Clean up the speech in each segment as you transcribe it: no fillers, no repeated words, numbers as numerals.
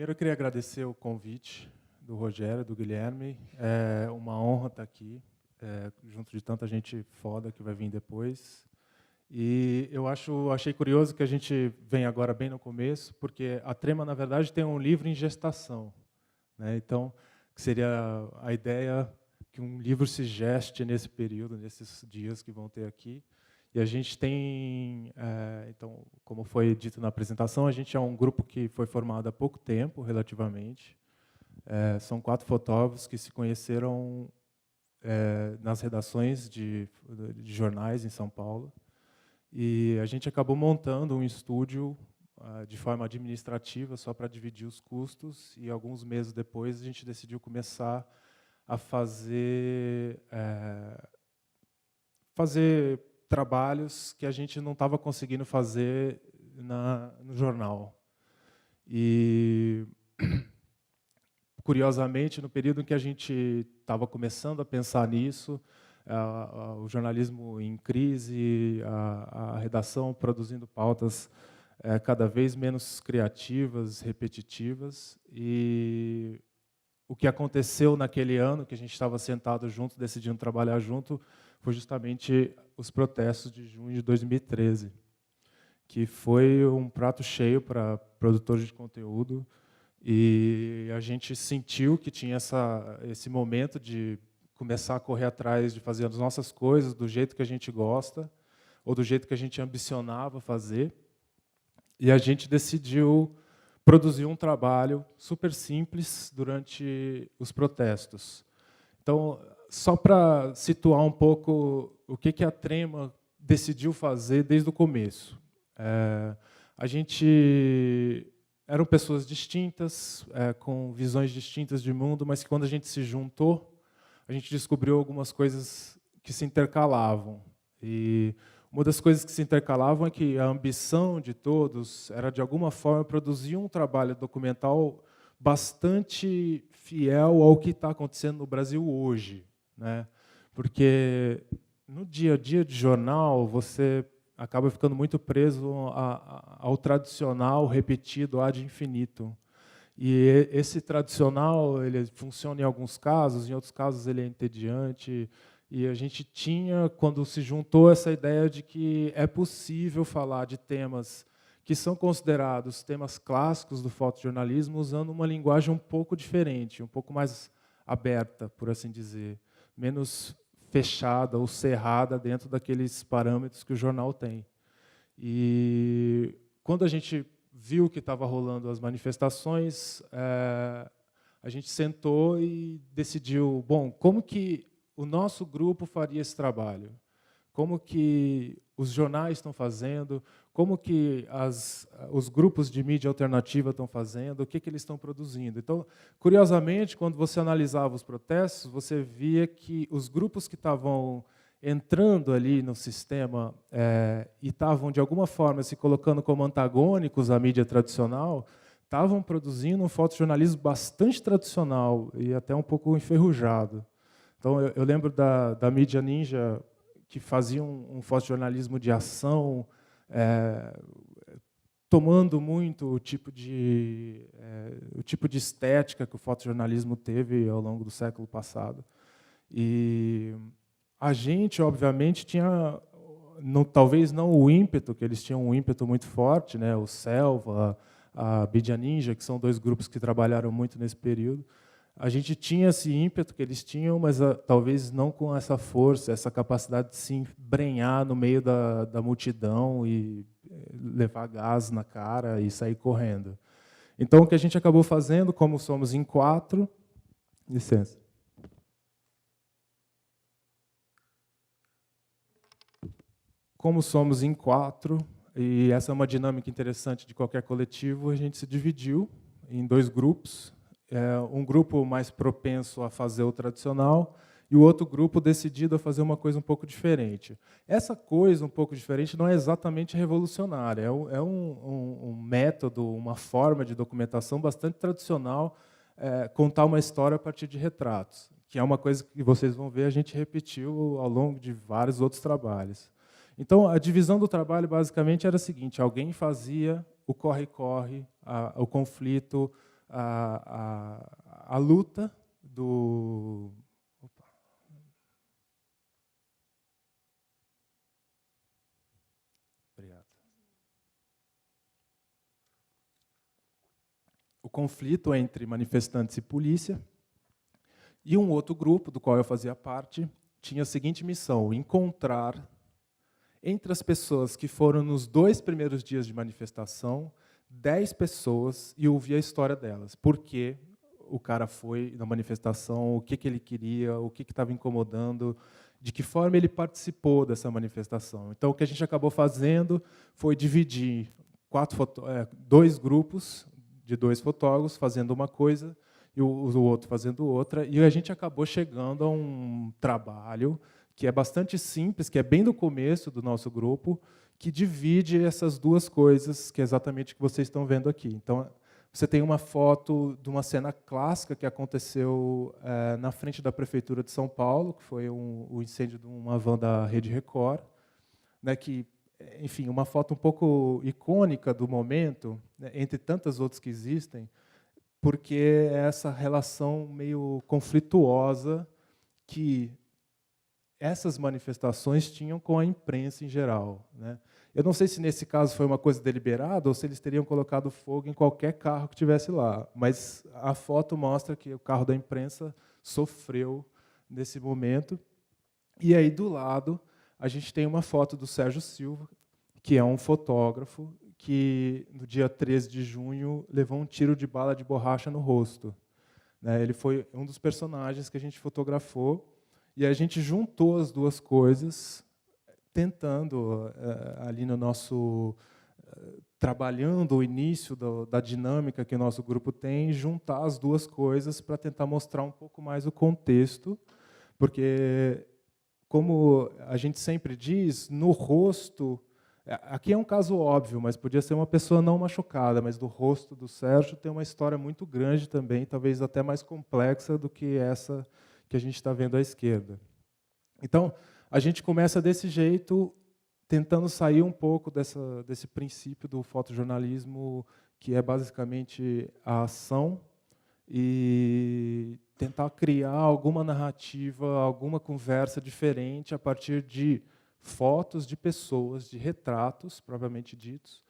Primeiro, eu queria agradecer o convite do Rogério, do Guilherme. É uma honra estar aqui, junto de tanta gente foda que vai vir depois. E eu achei curioso que a gente vem agora bem no começo, porque a Trema, na verdade, tem um livro em gestação, né? Então, que seria a ideia que um livro se geste nesse período, nesses dias que vão ter aqui. E a gente tem, então, como foi dito na apresentação, a gente é um grupo que foi formado há pouco tempo, relativamente. São 4 fotógrafos que se conheceram nas redações de jornais em São Paulo. E a gente acabou montando um estúdio de forma administrativa, só para dividir os custos. E alguns meses depois, a gente decidiu começar a fazer trabalhos que a gente não estava conseguindo fazer no jornal. E, curiosamente, no período em que a gente estava começando a pensar nisso, o jornalismo em crise, a redação produzindo pautas cada vez menos criativas, repetitivas, e o que aconteceu naquele ano, que a gente estava sentado junto, decidindo trabalhar junto, foi justamente os protestos de junho de 2013, que foi um prato cheio para produtores de conteúdo, e a gente sentiu que tinha esse momento de começar a correr atrás de fazer as nossas coisas do jeito que a gente gosta, ou do jeito que a gente ambicionava fazer, e a gente decidiu produzir um trabalho super simples durante os protestos. Então, só para situar um pouco o que a Trema decidiu fazer desde o começo. A gente eram pessoas distintas, com visões distintas de mundo, mas que quando a gente se juntou, a gente descobriu algumas coisas que se intercalavam. E uma das coisas que se intercalavam é que a ambição de todos era, de alguma forma, produzir um trabalho documental bastante fiel ao que está acontecendo no Brasil hoje, né? Porque no dia a dia de jornal você acaba ficando muito preso ao tradicional repetido ad infinitum. E esse tradicional ele funciona em alguns casos, em outros casos ele é entediante. E a gente tinha, quando se juntou, essa ideia de que é possível falar de temas que são considerados temas clássicos do fotojornalismo usando uma linguagem um pouco diferente, um pouco mais aberta, por assim dizer, menos fechada ou cerrada dentro daqueles parâmetros que o jornal tem. E quando a gente viu que estava rolando as manifestações, a gente sentou e decidiu, bom, como que o nosso grupo faria esse trabalho? Como que os jornais estão fazendo? Como que os grupos de mídia alternativa estão fazendo? O que eles estão produzindo? Então, curiosamente, quando você analisava os protestos, você via que os grupos que estavam entrando ali no sistema e estavam, de alguma forma, se colocando como antagônicos à mídia tradicional, estavam produzindo um fotojornalismo bastante tradicional e até um pouco enferrujado. Então, eu lembro da Mídia Ninja, que fazia um fotojornalismo de ação, tomando muito o tipo de estética que o fotojornalismo teve ao longo do século passado. E a gente, obviamente, tinha, talvez não o ímpeto, que eles tinham um ímpeto muito forte, né? O Selva, a Mídia Ninja, que são 2 grupos que trabalharam muito nesse período. A gente tinha esse ímpeto que eles tinham, mas talvez não com essa força, essa capacidade de se embrenhar no meio da multidão e levar gás na cara e sair correndo. Então, o que a gente acabou fazendo, como somos em 4... Licença. Como somos em 4, e essa é uma dinâmica interessante de qualquer coletivo, a gente se dividiu em 2 grupos. Um grupo mais propenso a fazer o tradicional e o outro grupo decidido a fazer uma coisa um pouco diferente. Essa coisa um pouco diferente não é exatamente revolucionária, é um método, uma forma de documentação bastante tradicional, contar uma história a partir de retratos, que é uma coisa que vocês vão ver a gente repetiu ao longo de vários outros trabalhos. Então, a divisão do trabalho basicamente era a seguinte: alguém fazia o corre-corre, o conflito, a luta do... Opa. Obrigado. O conflito entre manifestantes e polícia. E um outro grupo, do qual eu fazia parte, tinha a seguinte missão: encontrar, entre as pessoas que foram nos 2 primeiros dias de manifestação, 10 pessoas e ouvir a história delas. Por que o cara foi na manifestação, o que ele queria, o que estava incomodando, de que forma ele participou dessa manifestação. Então, o que a gente acabou fazendo foi dividir 2 grupos de 2 fotógrafos fazendo uma coisa e o outro fazendo outra, e a gente acabou chegando a um trabalho que é bastante simples, que é bem do começo do nosso grupo, que divide essas 2 coisas, que é exatamente o que vocês estão vendo aqui. Então, você tem uma foto de uma cena clássica que aconteceu na frente da Prefeitura de São Paulo, que foi o incêndio de uma van da Rede Record, né, que, enfim, uma foto um pouco icônica do momento, né, entre tantas outras que existem, porque é essa relação meio conflituosa que essas manifestações tinham com a imprensa em geral, né? Eu não sei se nesse caso foi uma coisa deliberada ou se eles teriam colocado fogo em qualquer carro que tivesse lá, mas a foto mostra que o carro da imprensa sofreu nesse momento. E aí, do lado, a gente tem uma foto do Sérgio Silva, que é um fotógrafo que, no dia 13 de junho, levou um tiro de bala de borracha no rosto. Ele foi um dos personagens que a gente fotografou, e a gente juntou as 2 coisas, tentando, ali no nosso... trabalhando o início da dinâmica que o nosso grupo tem, juntar as 2 coisas para tentar mostrar um pouco mais o contexto, porque, como a gente sempre diz, no rosto... Aqui é um caso óbvio, mas podia ser uma pessoa não machucada, mas do rosto do Sérgio tem uma história muito grande também, talvez até mais complexa do que essa que a gente está vendo à esquerda. Então, a gente começa desse jeito, tentando sair um pouco desse princípio do fotojornalismo, que é basicamente a ação, e tentar criar alguma narrativa, alguma conversa diferente a partir de fotos de pessoas, de retratos, propriamente ditos,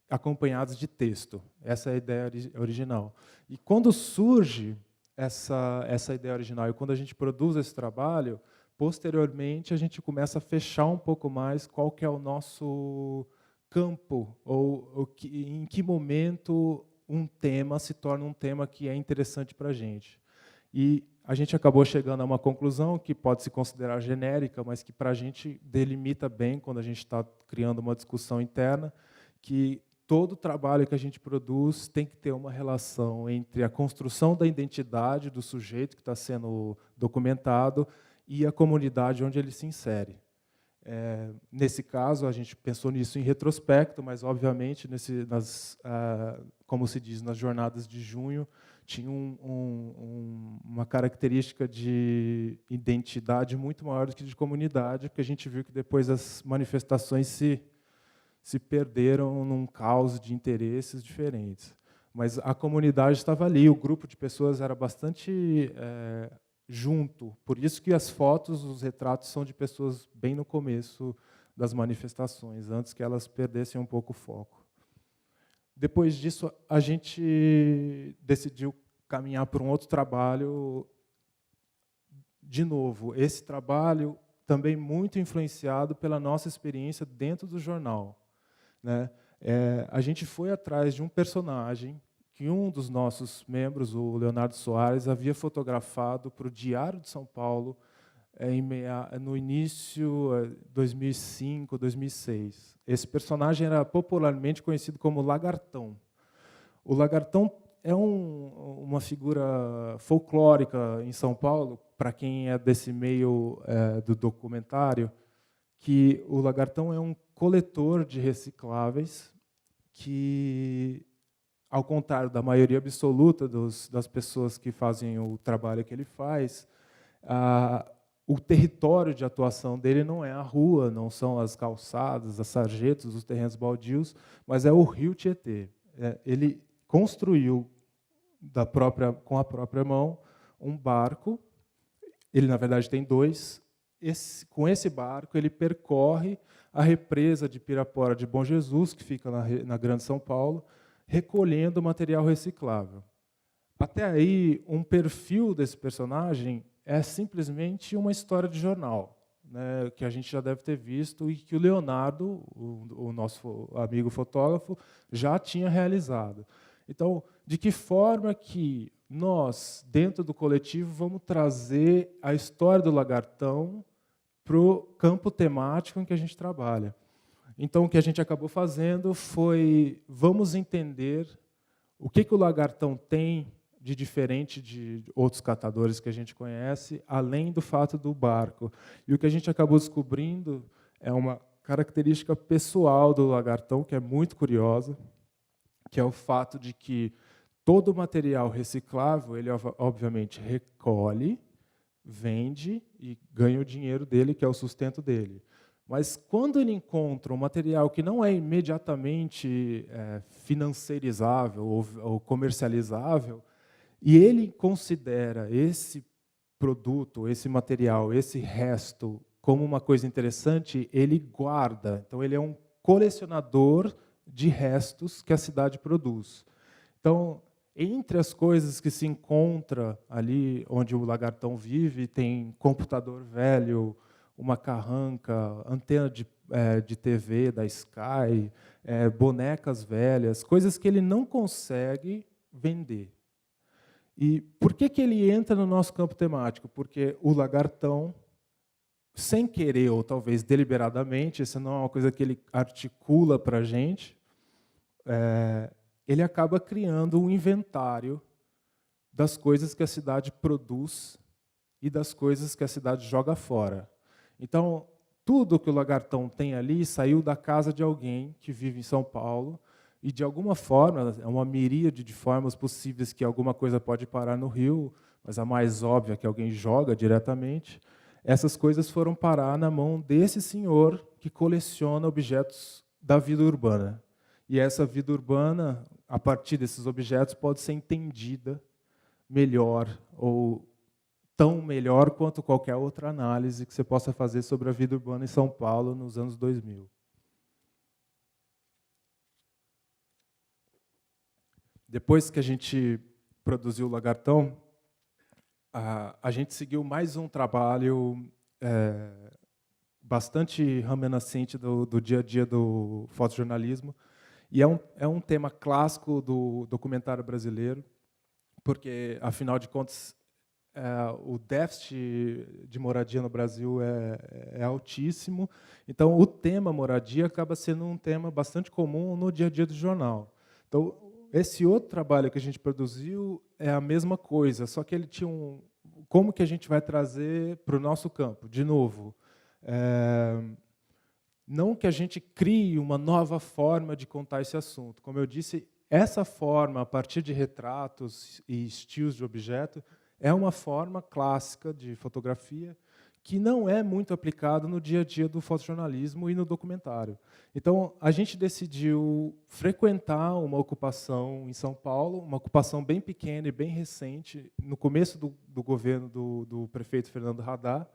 acompanhados de texto. Essa é a ideia original. E quando surge essa ideia original, e quando a gente produz esse trabalho, posteriormente a gente começa a fechar um pouco mais qual que é o nosso campo, ou em que momento um tema se torna um tema que é interessante para a gente. E a gente acabou chegando a uma conclusão que pode se considerar genérica, mas que para a gente delimita bem, quando a gente está criando uma discussão interna, que todo trabalho que a gente produz tem que ter uma relação entre a construção da identidade do sujeito que está sendo documentado e a comunidade onde ele se insere. Nesse caso, a gente pensou nisso em retrospecto, mas, obviamente, como se diz, nas jornadas de junho, tinha uma característica de identidade muito maior do que de comunidade, porque a gente viu que depois as manifestações se perderam num caos de interesses diferentes. Mas a comunidade estava ali, o grupo de pessoas era bastante junto. Por isso que as fotos, os retratos são de pessoas bem no começo das manifestações, antes que elas perdessem um pouco o foco. Depois disso, a gente decidiu caminhar por um outro trabalho. De novo, esse trabalho também muito influenciado pela nossa experiência dentro do jornal, né? A gente foi atrás de um personagem que um dos nossos membros, o Leonardo Soares, havia fotografado para o Diário de São Paulo no início de 2005, 2006. Esse personagem era popularmente conhecido como Lagartão. O Lagartão é uma figura folclórica em São Paulo, para quem é desse meio do documentário, que o Lagartão é um coletor de recicláveis que, ao contrário da maioria absoluta das pessoas que fazem o trabalho que ele faz, o território de atuação dele não é a rua, não são as calçadas, as sarjetas, os terrenos baldios, mas é o rio Tietê. Ele construiu com a própria mão um barco. Ele, na verdade, tem dois. Com esse barco, ele percorre a represa de Pirapora de Bom Jesus, que fica na Grande São Paulo, recolhendo material reciclável. Até aí, um perfil desse personagem é simplesmente uma história de jornal, né, que a gente já deve ter visto e que o Leonardo, o nosso amigo fotógrafo, já tinha realizado. Então, de que forma que nós, dentro do coletivo, vamos trazer a história do lagartão para o campo temático em que a gente trabalha? Então, o que a gente acabou fazendo foi, vamos entender o que o lagartão tem de diferente de outros catadores que a gente conhece, além do fato do barco. E o que a gente acabou descobrindo é uma característica pessoal do lagartão, que é muito curiosa, que é o fato de que todo o material reciclável, ele obviamente recolhe, vende e ganha o dinheiro dele, que é o sustento dele. Mas quando ele encontra um material que não é imediatamente financiarizável ou comercializável, e ele considera esse produto, esse material, esse resto como uma coisa interessante, ele guarda. Então, ele é um colecionador de restos que a cidade produz. Então, entre as coisas que se encontra ali onde o lagartão vive, tem computador velho, uma carranca, antena de TV da Sky, bonecas velhas, coisas que ele não consegue vender. E por que ele entra no nosso campo temático? Porque o lagartão, sem querer ou talvez deliberadamente, isso não é uma coisa que ele articula para a gente, ele acaba criando um inventário das coisas que a cidade produz e das coisas que a cidade joga fora. Então, tudo que o lagartão tem ali saiu da casa de alguém que vive em São Paulo, e, de alguma forma, é uma miríade de formas possíveis que alguma coisa pode parar no rio, mas a mais óbvia é que alguém joga diretamente. Essas coisas foram parar na mão desse senhor que coleciona objetos da vida urbana. E essa vida urbana, a partir desses objetos, pode ser entendida melhor ou tão melhor quanto qualquer outra análise que você possa fazer sobre a vida urbana em São Paulo nos anos 2000. Depois que a gente produziu o Lagartão, a gente seguiu mais um trabalho bastante reminiscente do dia a dia do fotojornalismo, e é um tema clássico do documentário brasileiro, porque, afinal de contas, o déficit de moradia no Brasil é altíssimo, então o tema moradia acaba sendo um tema bastante comum no dia a dia do jornal. Então, esse outro trabalho que a gente produziu é a mesma coisa, só que ele tinha como que a gente vai trazer para o nosso campo? De novo, não que a gente crie uma nova forma de contar esse assunto. Como eu disse, essa forma, a partir de retratos e estilos de objeto, é uma forma clássica de fotografia que não é muito aplicada no dia a dia do fotojornalismo e no documentário. Então, a gente decidiu frequentar uma ocupação em São Paulo, uma ocupação bem pequena e bem recente, no começo do governo do prefeito Fernando Haddad.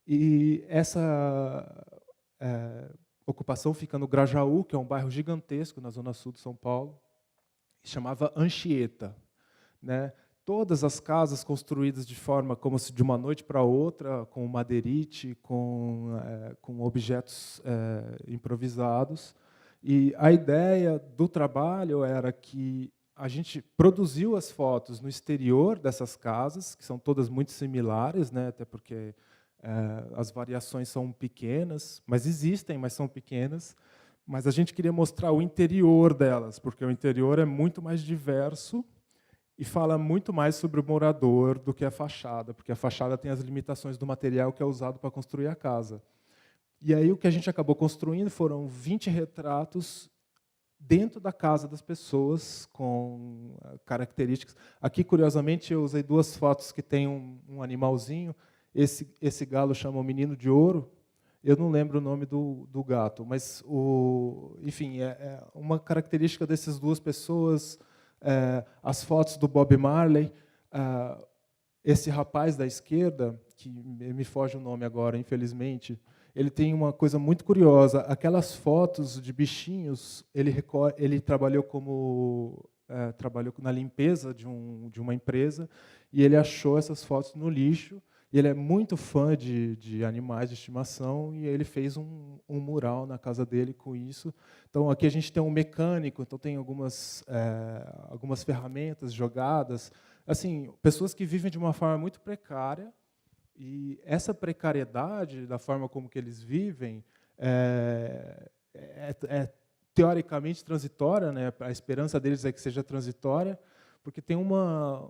E essa ocupação fica no Grajaú, que é um bairro gigantesco na zona sul de São Paulo, chamava Anchieta, né? Todas as casas construídas de forma como se de uma noite para outra, com madeirite, com objetos improvisados. E a ideia do trabalho era que a gente produziu as fotos no exterior dessas casas, que são todas muito similares, né? Até porque as variações são pequenas, mas existem, mas são pequenas. Mas a gente queria mostrar o interior delas, porque o interior é muito mais diverso e fala muito mais sobre o morador do que a fachada, porque a fachada tem as limitações do material que é usado para construir a casa. E aí o que a gente acabou construindo foram 20 retratos dentro da casa das pessoas, com características. Aqui, curiosamente, eu usei duas fotos que tem um animalzinho. Esse galo chama o Menino de Ouro. Eu não lembro o nome do gato, mas, enfim, é uma característica dessas duas pessoas as fotos do Bob Marley. Esse rapaz da esquerda, que me foge o nome agora, infelizmente, ele tem uma coisa muito curiosa. Aquelas fotos de bichinhos, ele trabalhou trabalhou na limpeza de uma empresa, e ele achou essas fotos no lixo. E ele é muito fã de animais de estimação, e ele fez um mural na casa dele com isso. Então, aqui a gente tem um mecânico, então tem algumas ferramentas jogadas. Assim, pessoas que vivem de uma forma muito precária, e essa precariedade, da forma como que eles vivem, é teoricamente transitória, né? A esperança deles é que seja transitória, porque tem uma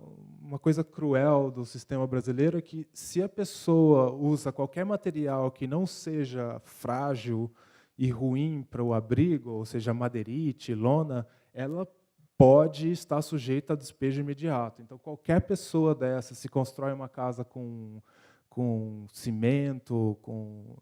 coisa cruel do sistema brasileiro, que se a pessoa usa qualquer material que não seja frágil e ruim para o abrigo, ou seja, madeirite, lona, ela pode estar sujeita a despejo imediato. Então, qualquer pessoa dessa, se constrói uma casa com cimento,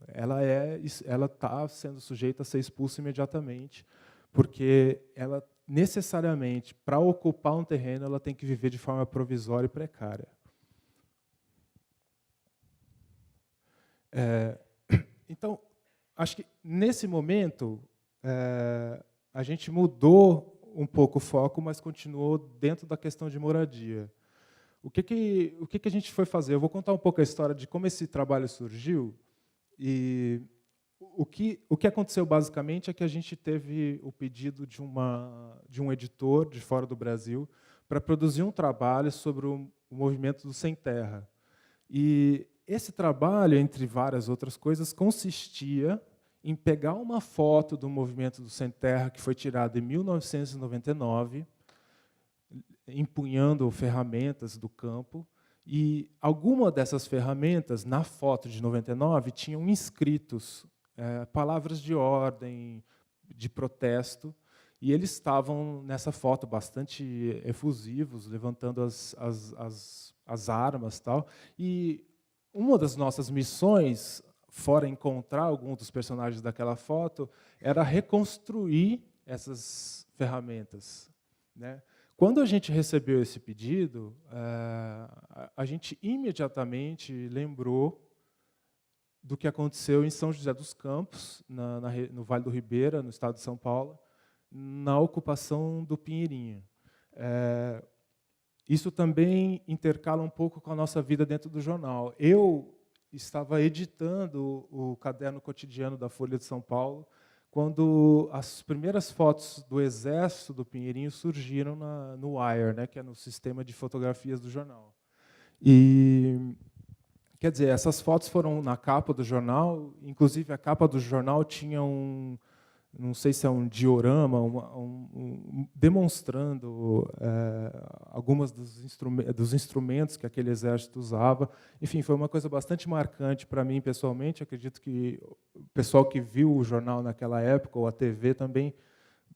ela está sendo sujeita a ser expulsa imediatamente, porque ela necessariamente, para ocupar um terreno, ela tem que viver de forma provisória e precária. Então, acho que nesse momento a gente mudou um pouco o foco, mas continuou dentro da questão de moradia. O que a gente foi fazer? Eu vou contar um pouco a história de como esse trabalho surgiu. E o que aconteceu, basicamente, é que a gente teve o pedido de um editor de fora do Brasil para produzir um trabalho sobre o movimento do Sem Terra. E esse trabalho, entre várias outras coisas, consistia em pegar uma foto do movimento do Sem Terra, que foi tirada em 1999, empunhando ferramentas do campo, e alguma dessas ferramentas, na foto de 99, tinham inscritos palavras de ordem, de protesto, e eles estavam nessa foto bastante efusivos, levantando as armas, tal. E uma das nossas missões, fora encontrar algum dos personagens daquela foto, era reconstruir essas ferramentas, né? Quando a gente recebeu esse pedido, a gente imediatamente lembrou do que aconteceu em São José dos Campos, no Vale do Ribeira, no estado de São Paulo, na ocupação do Pinheirinho. Isso também intercala um pouco com a nossa vida dentro do jornal. Eu estava editando o caderno cotidiano da Folha de São Paulo, quando as primeiras fotos do Exército do Pinheirinho surgiram no Wire, né, que é no sistema de fotografias do jornal. E, quer dizer, essas fotos foram na capa do jornal, inclusive a capa do jornal tinha não sei se é um diorama, demonstrando algumas dos instrumentos que aquele exército usava. Enfim, foi uma coisa bastante marcante para mim, pessoalmente. Acredito que o pessoal que viu o jornal naquela época, ou a TV, também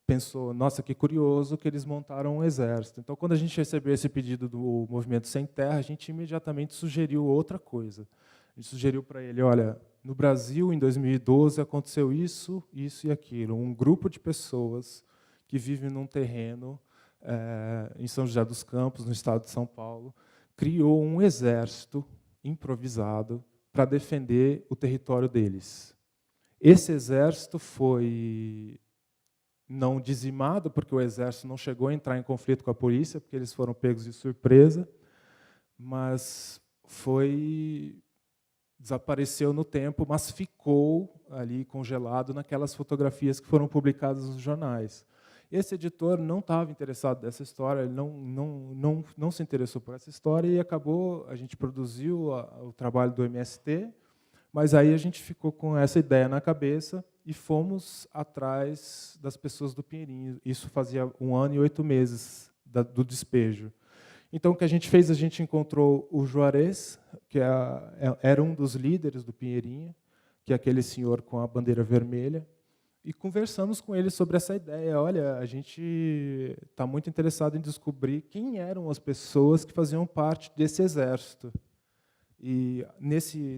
pensou, nossa, que curioso que eles montaram um exército. Então, quando a gente recebeu esse pedido do Movimento Sem Terra, a gente imediatamente sugeriu outra coisa. A gente sugeriu para ele, olha, no Brasil, em 2012, aconteceu isso, isso e aquilo. Um grupo de pessoas que vivem num terreno em São José dos Campos, no estado de São Paulo, criou um exército improvisado para defender o território deles. Esse exército foi não dizimado, porque o exército não chegou a entrar em conflito com a polícia, porque eles foram pegos de surpresa, mas desapareceu no tempo, mas ficou ali congelado naquelas fotografias que foram publicadas nos jornais. Esse editor não estava interessado nessa história, ele não se interessou por essa história, e a gente produziu o trabalho do MST, mas aí a gente ficou com essa ideia na cabeça e fomos atrás das pessoas do Pinheirinho. Isso fazia 1 ano e 8 meses do despejo. Então, o que a gente fez? A gente encontrou o Juarez, que era um dos líderes do Pinheirinho, que é aquele senhor com a bandeira vermelha, e conversamos com ele sobre essa ideia. Olha, a gente está muito interessado em descobrir quem eram as pessoas que faziam parte desse exército. E,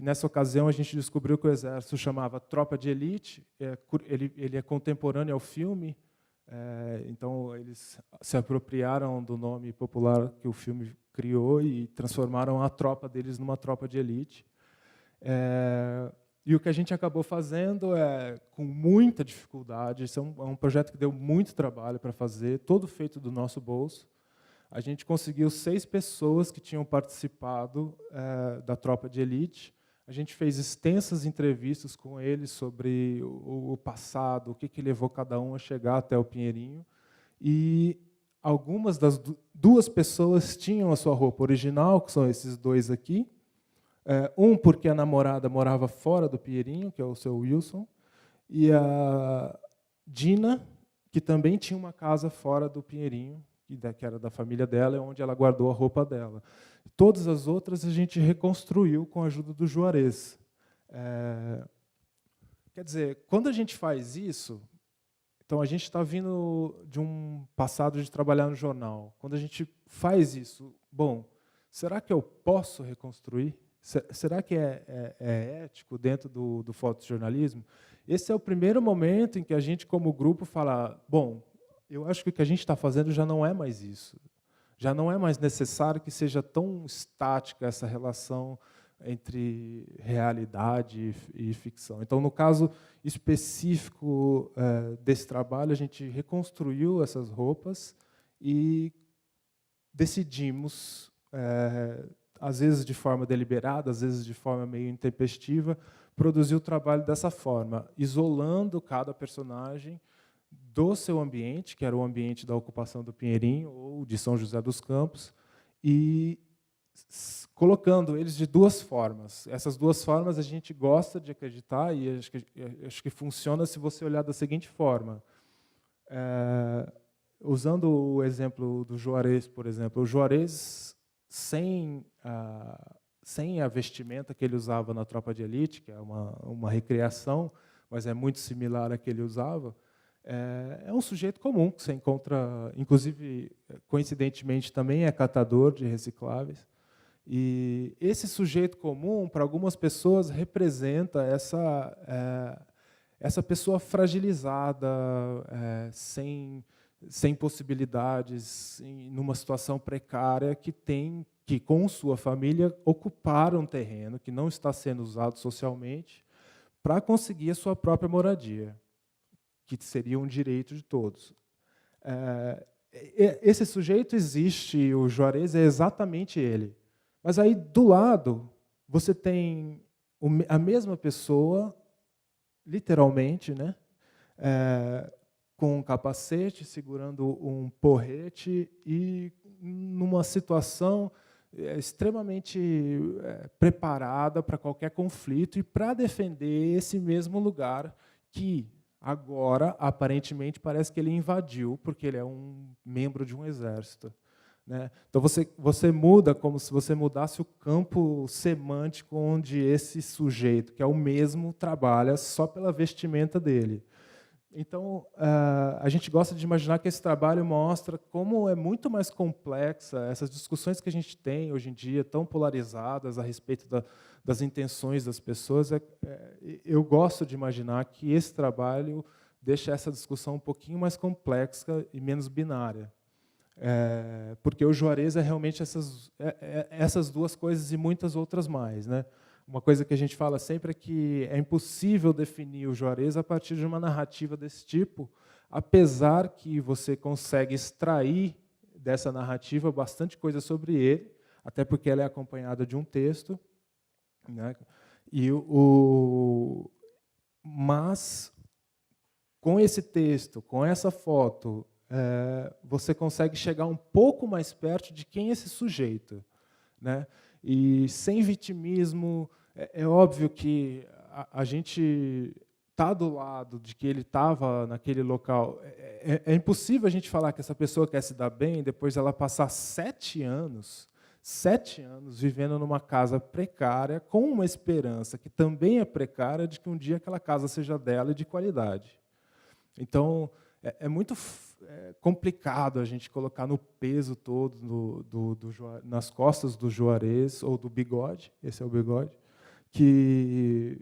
nessa ocasião, a gente descobriu que o exército chamava Tropa de Elite. Ele é contemporâneo ao filme Então, eles se apropriaram do nome popular que o filme criou e transformaram a tropa deles numa tropa de elite. E o que a gente acabou fazendo com muita dificuldade, isso é um projeto que deu muito trabalho para fazer, todo feito do nosso bolso. A gente conseguiu 6 pessoas que tinham participado da tropa de elite. A gente fez extensas entrevistas com eles sobre o passado, o que levou cada um a chegar até o Pinheirinho. E algumas das 2 pessoas tinham a sua roupa original, que são esses 2 aqui. Um porque a namorada morava fora do Pinheirinho, que é o seu Wilson, e a Dina, que também tinha uma casa fora do Pinheirinho, que era da família dela, onde ela guardou a roupa dela. Todas as outras a gente reconstruiu com a ajuda do Juarez. Quer dizer, quando a gente faz isso, então a gente está vindo de um passado de trabalhar no jornal. Quando a gente faz isso, bom, será que eu posso reconstruir? Será que é ético dentro do fotojornalismo? Esse é o primeiro momento em que a gente, como grupo, fala, bom, eu acho que o que a gente está fazendo já não é mais isso. Já não é mais necessário que seja tão estática essa relação entre realidade e ficção. Então, no caso específico desse trabalho, a gente reconstruiu essas roupas e decidimos, às vezes de forma deliberada, às vezes de forma meio intempestiva, produzir o trabalho dessa forma, isolando cada personagem do seu ambiente, que era o ambiente da ocupação do Pinheirinho ou de São José dos Campos, e colocando eles de 2 formas. Essas 2 formas a gente gosta de acreditar e acho que funciona se você olhar da seguinte forma. Usando o exemplo do Juarez, por exemplo, o Juarez, sem a vestimenta que ele usava na tropa de elite, que é uma recriação, mas é muito similar à que ele usava, é um sujeito comum, que você encontra, inclusive, coincidentemente, também é catador de recicláveis. E esse sujeito comum, para algumas pessoas, representa essa pessoa fragilizada, sem possibilidades, numa situação precária, que tem que, com sua família, ocupar um terreno que não está sendo usado socialmente para conseguir a sua própria moradia, que seria um direito de todos. Esse sujeito existe, o Juarez é exatamente ele. Mas aí, do lado, você tem a mesma pessoa, literalmente, né, com um capacete, segurando um porrete e numa situação extremamente preparada para qualquer conflito e para defender esse mesmo lugar que agora, aparentemente, parece que ele invadiu, porque ele é um membro de um exército. Né? Então, você muda como se você mudasse o campo semântico onde esse sujeito, que é o mesmo, trabalha só pela vestimenta dele. Então, a gente gosta de imaginar que esse trabalho mostra como é muito mais complexa essas discussões que a gente tem hoje em dia, tão polarizadas a respeito das intenções das pessoas. Eu gosto de imaginar que esse trabalho deixa essa discussão um pouquinho mais complexa e menos binária. Porque o Juarez é realmente essas 2 coisas e muitas outras mais, né? Uma coisa que a gente fala sempre é que é impossível definir o Juarez a partir de uma narrativa desse tipo, apesar que você consegue extrair dessa narrativa bastante coisa sobre ele, até porque ela é acompanhada de um texto, né? Mas, com esse texto, com essa foto, você consegue chegar um pouco mais perto de quem é esse sujeito, né? E sem vitimismo, é óbvio que a gente está do lado de que ele estava naquele local. É impossível a gente falar que essa pessoa quer se dar bem depois ela passar 7 anos vivendo numa casa precária, com uma esperança que também é precária de que um dia aquela casa seja dela e de qualidade. Então, é muito complicado a gente colocar no peso todo nas costas do Juarez, ou do Bigode, esse é o Bigode, que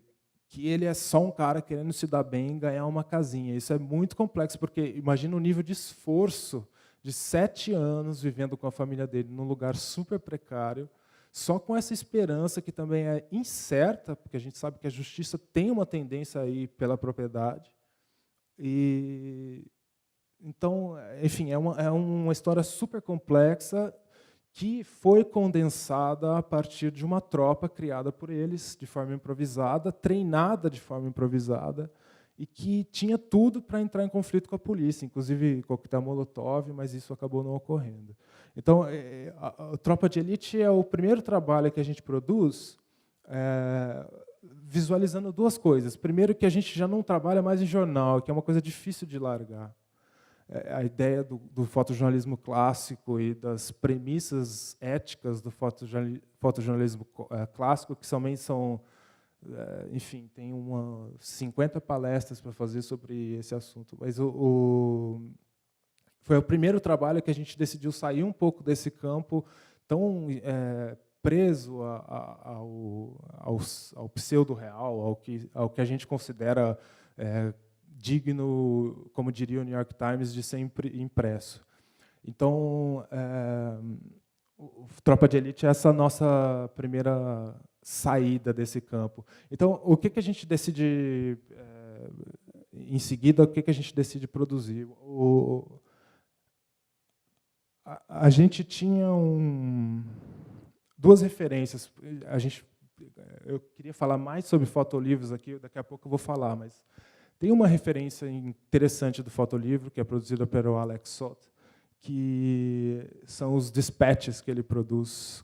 que ele é só um cara querendo se dar bem e ganhar uma casinha. Isso é muito complexo, porque imagina o nível de esforço de 7 anos vivendo com a família dele num lugar super precário, só com essa esperança que também é incerta, porque a gente sabe que a justiça tem uma tendência aí pela propriedade. E então, enfim, é uma história super complexa que foi condensada a partir de uma tropa criada por eles de forma improvisada, treinada de forma improvisada, e que tinha tudo para entrar em conflito com a polícia, inclusive coquetel Molotov, mas isso acabou não ocorrendo. Então, a Tropa de Elite é o primeiro trabalho que a gente produz visualizando duas coisas. Primeiro, que a gente já não trabalha mais em jornal, que é uma coisa difícil de largar. A ideia do fotojornalismo clássico e das premissas éticas do fotojornalismo clássico, que somente são, enfim, tem 50 palestras para fazer sobre esse assunto. Mas foi o primeiro trabalho que a gente decidiu sair um pouco desse campo tão preso ao pseudo-real, ao que a gente considera digno, como diria o New York Times, de ser impresso. Então, Tropa de Elite é essa nossa primeira saída desse campo. Então, o que a gente decide, em seguida, o que a gente decide produzir? A gente tinha duas referências. Eu queria falar mais sobre fotolivros aqui, daqui a pouco eu vou falar, mas tem uma referência interessante do fotolivro, que é produzida pelo Alex Sott, que são os dispatches que ele produz.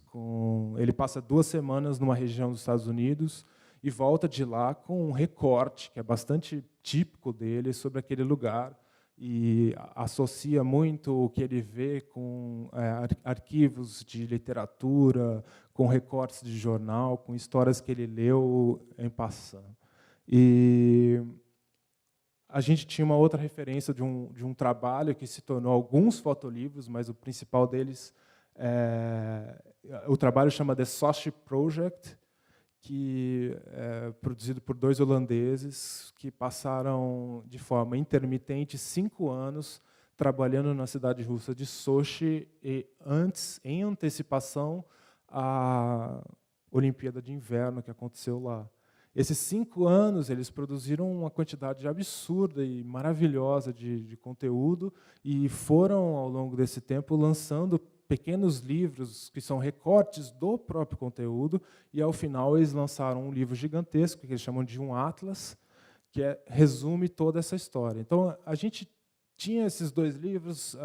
Ele passa 2 semanas numa região dos Estados Unidos e volta de lá com um recorte, que é bastante típico dele, sobre aquele lugar, e associa muito o que ele vê com arquivos de literatura, com recortes de jornal, com histórias que ele leu em passant. E a gente tinha uma outra referência de um trabalho que se tornou alguns fotolivros, mas o principal deles o trabalho chama The Sochi Project, que é produzido por 2 holandeses que passaram de forma intermitente 5 anos trabalhando na cidade russa de Sochi e em antecipação à Olimpíada de Inverno que aconteceu lá. Esses 5 anos, eles produziram uma quantidade absurda e maravilhosa de conteúdo e foram, ao longo desse tempo, lançando pequenos livros que são recortes do próprio conteúdo, e, ao final, eles lançaram um livro gigantesco, que eles chamam de um atlas, que resume toda essa história. Então, a gente tinha esses 2 livros,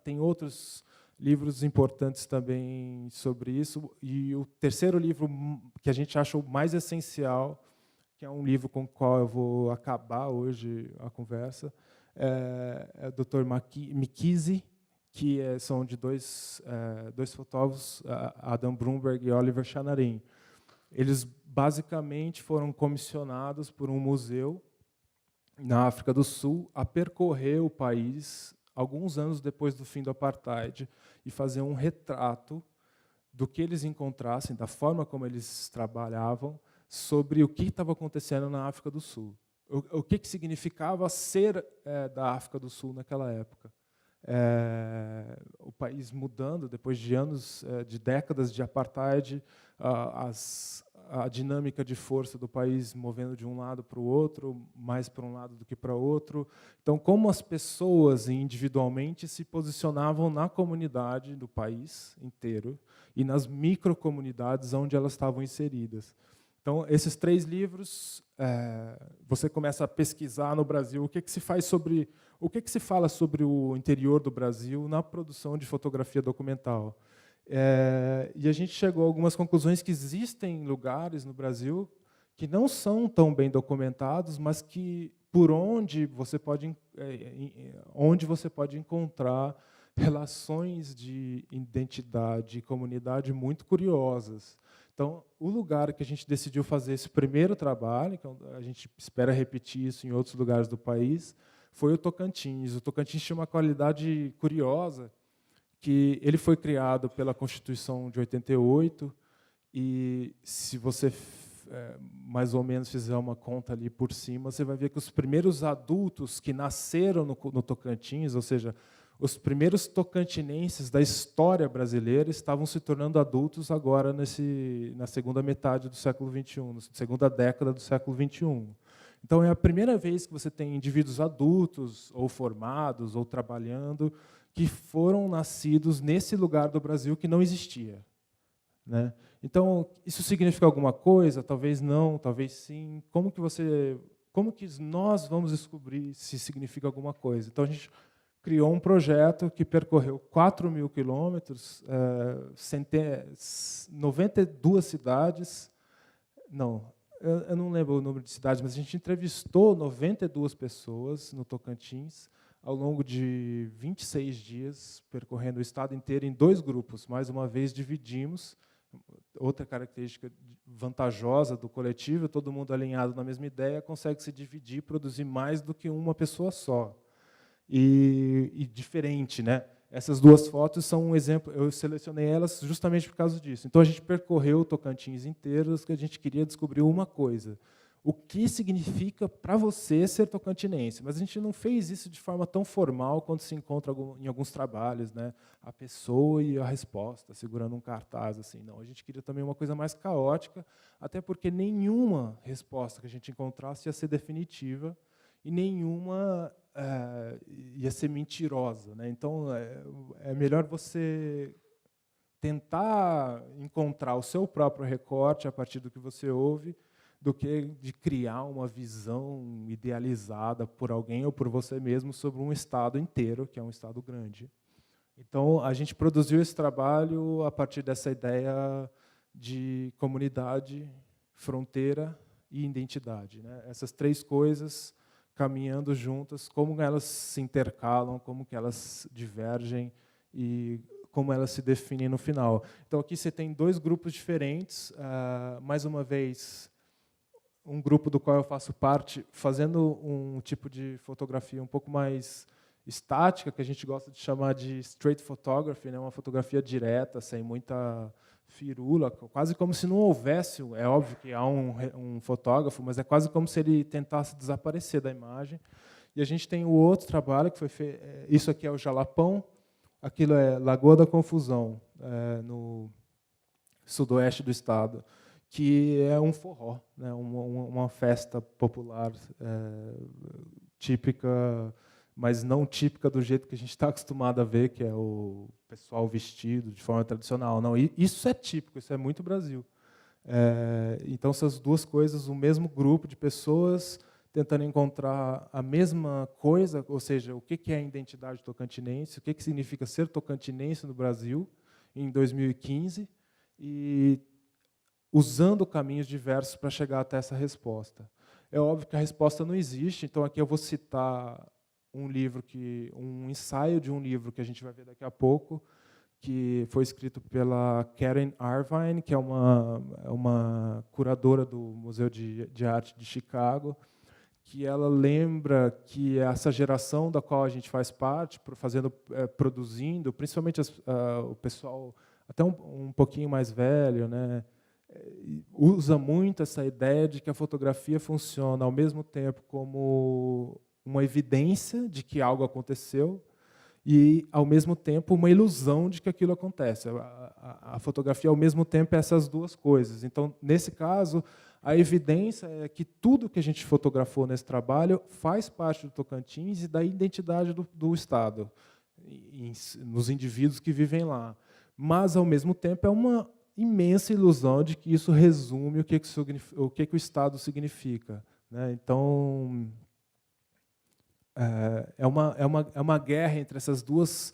tem outros livros importantes também sobre isso, e o terceiro livro, que a gente acha o mais essencial, que é um livro com o qual eu vou acabar hoje a conversa, é o Dr. McKeezy, que são de dois fotógrafos, Adam Brumberg e Oliver Chanarin. Eles, basicamente, foram comissionados por um museu na África do Sul a percorrer o país, alguns anos depois do fim do apartheid, e fazer um retrato do que eles encontrassem, da forma como eles trabalhavam, sobre o que estava acontecendo na África do Sul. O que significava ser da África do Sul naquela época. O país mudando, depois de anos, de décadas de apartheid, a dinâmica de força do país movendo de um lado para o outro, mais para um lado do que para o outro. Então, como as pessoas individualmente se posicionavam na comunidade do país inteiro e nas microcomunidades onde elas estavam inseridas. Então, esses 3 livros, você começa a pesquisar no Brasil o que se fala sobre o interior do Brasil na produção de fotografia documental. E a gente chegou a algumas conclusões que existem lugares no Brasil que não são tão bem documentados, mas que onde você pode encontrar relações de identidade e comunidade muito curiosas. Então, o lugar que a gente decidiu fazer esse primeiro trabalho, que a gente espera repetir isso em outros lugares do país, foi o Tocantins. O Tocantins tinha uma qualidade curiosa, que ele foi criado pela Constituição de 88, e se você mais ou menos fizer uma conta ali por cima, você vai ver que os primeiros adultos que nasceram no Tocantins, ou seja, os primeiros tocantinenses da história brasileira estavam se tornando adultos agora na segunda metade do século XXI, na segunda década do século XXI. Então, é a primeira vez que você tem indivíduos adultos, ou formados, ou trabalhando, que foram nascidos nesse lugar do Brasil que não existia, né? Então, isso significa alguma coisa? Talvez não, talvez sim. Como que nós vamos descobrir se significa alguma coisa? Então, a gente criou um projeto que percorreu 4.000 quilômetros, 92 cidades. Não, eu não lembro o número de cidades, mas a gente entrevistou 92 pessoas no Tocantins ao longo de 26 dias, percorrendo o estado inteiro em 2 grupos. Mais uma vez, dividimos. Outra característica vantajosa do coletivo, todo mundo alinhado na mesma ideia, consegue se dividir e produzir mais do que uma pessoa só. E diferente, né? Essas 2 fotos são um exemplo, eu selecionei elas justamente por causa disso. Então, a gente percorreu o Tocantins inteiro, que a gente queria descobrir uma coisa. O que significa para você ser tocantinense? Mas a gente não fez isso de forma tão formal quanto se encontra em alguns trabalhos, né? A pessoa e a resposta, segurando um cartaz. Assim. Não, a gente queria também uma coisa mais caótica, até porque nenhuma resposta que a gente encontrasse ia ser definitiva e nenhuma ia ser mentirosa, né? Então, é melhor você tentar encontrar o seu próprio recorte a partir do que você ouve, do que de criar uma visão idealizada por alguém ou por você mesmo sobre um estado inteiro, que é um estado grande. Então, a gente produziu esse trabalho a partir dessa ideia de comunidade, fronteira e identidade, né? Essas 3 coisas caminhando juntas, como elas se intercalam, como que elas divergem e como elas se definem no final. Então, aqui você tem 2 grupos diferentes, mais uma vez, um grupo do qual eu faço parte, fazendo um tipo de fotografia um pouco mais estática, que a gente gosta de chamar de straight photography, né? Uma fotografia direta, sem muita firula, quase como se não houvesse, é óbvio que há um fotógrafo, mas é quase como se ele tentasse desaparecer da imagem. E a gente tem o outro trabalho, que foi feito, isso aqui é o Jalapão, aquilo é Lagoa da Confusão, no sudoeste do estado, que é um forró, né? Uma festa popular típica, mas não típica do jeito que a gente está acostumado a ver, que é o pessoal vestido de forma tradicional. Não, isso é típico, isso é muito Brasil. Então, essas 2 coisas, o mesmo grupo de pessoas tentando encontrar a mesma coisa, ou seja, o que é a identidade tocantinense, o que significa ser tocantinense no Brasil em 2015, e usando caminhos diversos para chegar até essa resposta. É óbvio que a resposta não existe, então aqui eu vou citar um ensaio de um livro que a gente vai ver daqui a pouco, que foi escrito pela Karen Arvine, que é uma curadora do Museu de Arte de Chicago, que ela lembra que essa geração da qual a gente faz parte, produzindo, principalmente o pessoal até um pouquinho mais velho, né, usa muito essa ideia de que a fotografia funciona ao mesmo tempo como uma evidência de que algo aconteceu e, ao mesmo tempo, uma ilusão de que aquilo acontece. A fotografia, ao mesmo tempo, é essas 2 coisas. Então, nesse caso, a evidência é que tudo que a gente fotografou nesse trabalho faz parte do Tocantins e da identidade do Estado, nos indivíduos que vivem lá. Mas, ao mesmo tempo, é uma imensa ilusão de que isso resume o que o Estado significa, né? Então, é uma guerra entre essas duas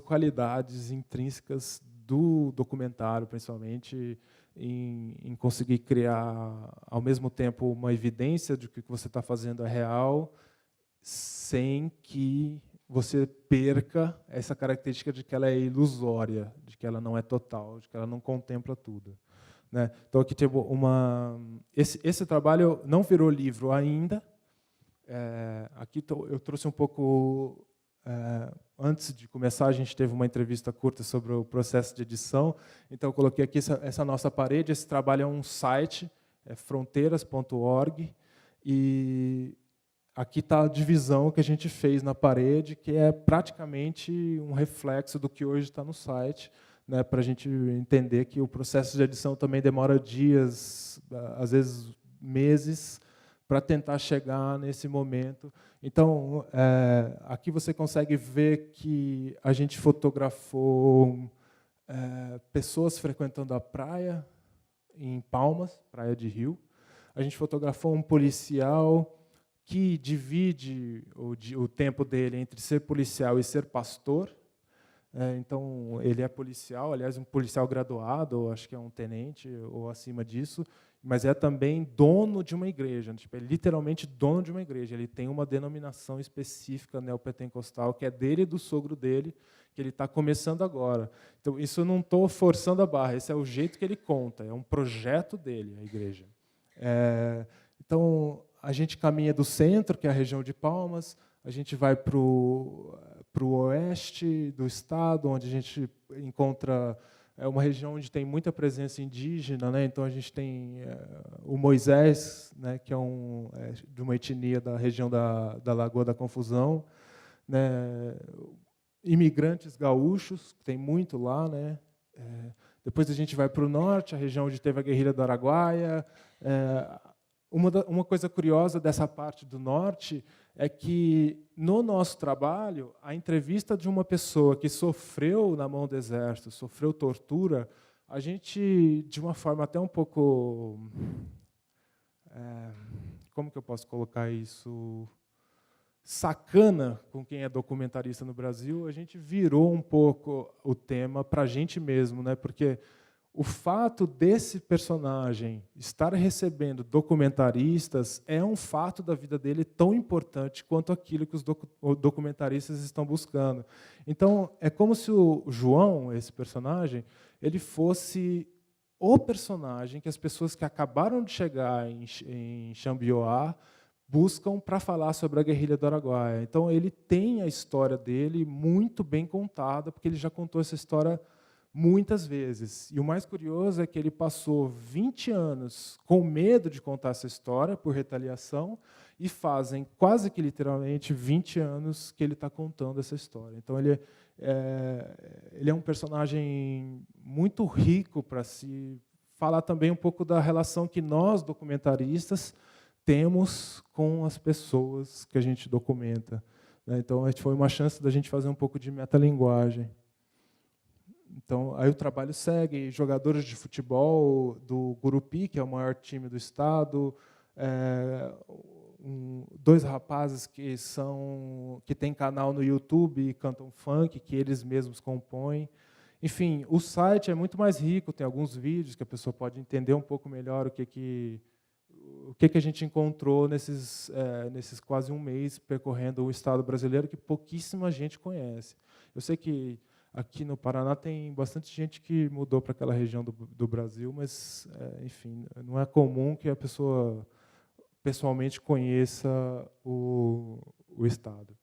qualidades intrínsecas do documentário, principalmente, em conseguir criar, ao mesmo tempo, uma evidência de que o que você está fazendo é real, sem que você perca essa característica de que ela é ilusória, de que ela não é total, de que ela não contempla tudo, né? Então, aqui tem esse trabalho não virou livro ainda. Aqui eu trouxe um pouco antes de começar, a gente teve uma entrevista curta sobre o processo de edição, então eu coloquei aqui essa nossa parede. Esse trabalho é um site, é fronteiras.org, e aqui está a divisão que a gente fez na parede, que é praticamente um reflexo do que hoje está no site, né, para a gente entender que o processo de edição também demora dias, às vezes meses, para tentar chegar nesse momento. Então, aqui você consegue ver que a gente fotografou pessoas frequentando a praia, em Palmas, Praia de Rio. A gente fotografou um policial que divide o tempo dele entre ser policial e ser pastor. Então, ele é policial, aliás, um policial graduado, ou acho que é um tenente, ou acima disso, mas é também dono de uma igreja, tipo, é literalmente dono de uma igreja. Ele tem uma denominação específica neopentecostal, que é dele e do sogro dele, que ele está começando agora. Então, isso eu não estou forçando a barra, esse é o jeito que ele conta, é um projeto dele, a igreja. Então, a gente caminha do centro, que é a região de Palmas, a gente vai para o oeste do estado, onde a gente encontra uma região onde tem muita presença indígena, né? Então a gente tem o Moisés, né, que é de uma etnia da região da Lagoa da Confusão, né? Imigrantes gaúchos, que tem muito lá, né? Depois a gente vai para o norte, a região onde teve a guerrilha do Araguaia. Uma coisa curiosa dessa parte do norte é que, no nosso trabalho, a entrevista de uma pessoa que sofreu na mão do exército, sofreu tortura, a gente, de uma forma até um pouco... como que eu posso colocar isso? Sacana com quem é documentarista no Brasil, a gente virou um pouco o tema para a gente mesmo, né? Porque o fato desse personagem estar recebendo documentaristas é um fato da vida dele tão importante quanto aquilo que os documentaristas estão buscando. Então, é como se o João, esse personagem, ele fosse o personagem que as pessoas que acabaram de chegar em Xambioá buscam para falar sobre a guerrilha do Araguaia. Então, ele tem a história dele muito bem contada, porque ele já contou essa história muitas vezes. E o mais curioso é que ele passou 20 anos com medo de contar essa história por retaliação, e fazem quase que literalmente 20 anos que ele está contando essa história. Então, ele é um personagem muito rico para se falar também um pouco da relação que nós, documentaristas, temos com as pessoas que a gente documenta. Então, foi uma chance da gente fazer um pouco de metalinguagem. Então, aí o trabalho segue, jogadores de futebol do Gurupi, que é o maior time do estado, dois rapazes que têm canal no YouTube e cantam funk, que eles mesmos compõem. Enfim, o site é muito mais rico, tem alguns vídeos que a pessoa pode entender um pouco melhor o que a gente encontrou nesses quase um mês percorrendo o estado brasileiro, que pouquíssima gente conhece. Eu sei que aqui no Paraná tem bastante gente que mudou para aquela região do Brasil, mas, enfim, não é comum que a pessoa pessoalmente conheça o estado.